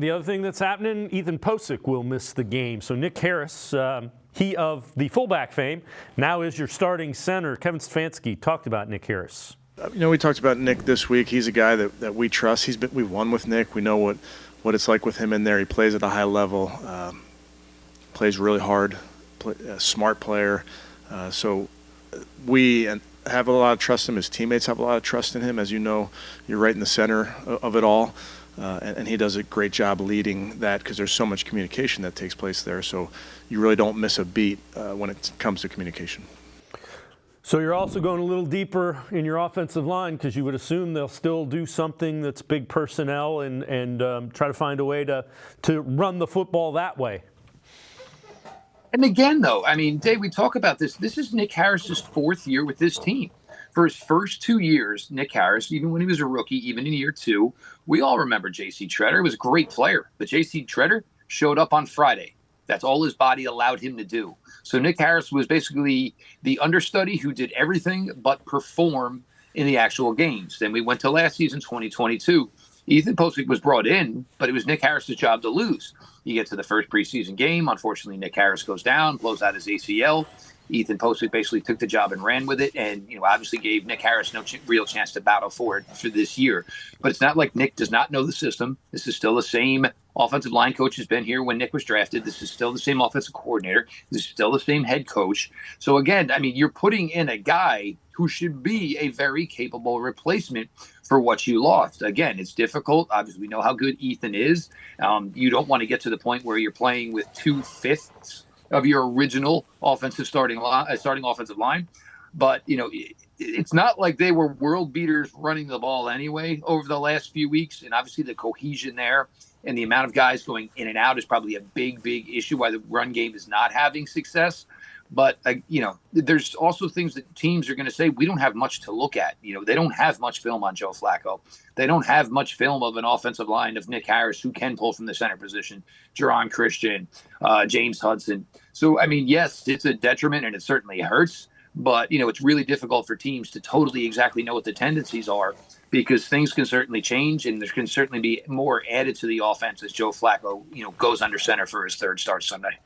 The other thing that's happening, Ethan Pocic will miss the game. So Nick Harris, he of the fullback fame, now is your starting center. Kevin Stefanski talked about Nick Harris. We talked about Nick this week. He's a guy that we trust. We've won with Nick. We know what it's like with him in there. He plays at a high level, plays really hard, a smart player. So we have a lot of trust in him. His teammates have a lot of trust in him. As you know, you're right in the center of it all. And he does a great job leading that because there's so much communication that takes place there. So you really don't miss a beat when it comes to communication. So you're also going a little deeper in your offensive line because you would assume they'll still do something that's big personnel and try to find a way to run the football that way. And again, though, I mean, Dave, we talk about this. This is Nick Harris's fourth year with this team. For his first 2 years, Nick Harris, even when he was a rookie, even in year two, we all remember J.C. Tretter. He was a great player, but J.C. Tretter showed up on Friday. That's all his body allowed him to do. So Nick Harris was basically the understudy who did everything but perform in the actual games. Then we went to last season, 2022. Ethan Pocic was brought in, but it was Nick Harris's job to lose. You get to the first preseason game. Unfortunately, Nick Harris goes down, blows out his ACL. Ethan Pocic basically took the job and ran with it, and obviously gave Nick Harris no real chance to battle for it for this year. But it's not like Nick does not know the system. This is still the same offensive line coach who's been here when Nick was drafted. This is still the same offensive coordinator. This is still the same head coach. So again, I mean, you're putting in a guy who should be a very capable replacement for what you lost. Again, it's difficult. Obviously, we know how good Ethan is. You don't want to get to the point where you're playing with 2/5 of your original offensive starting offensive line. But, it's not like they were world beaters running the ball anyway over the last few weeks. And obviously the cohesion there and the amount of guys going in and out is probably a big, big issue why the run game is not having success. But, there's also things that teams are going to say, we don't have much to look at. They don't have much film on Joe Flacco. They don't have much film of an offensive line of Nick Harris, who can pull from the center position, Jerron Christian, James Hudson. So, I mean, yes, it's a detriment and it certainly hurts. But, it's really difficult for teams to totally exactly know what the tendencies are because things can certainly change and there can certainly be more added to the offense as Joe Flacco, goes under center for his third start Sunday.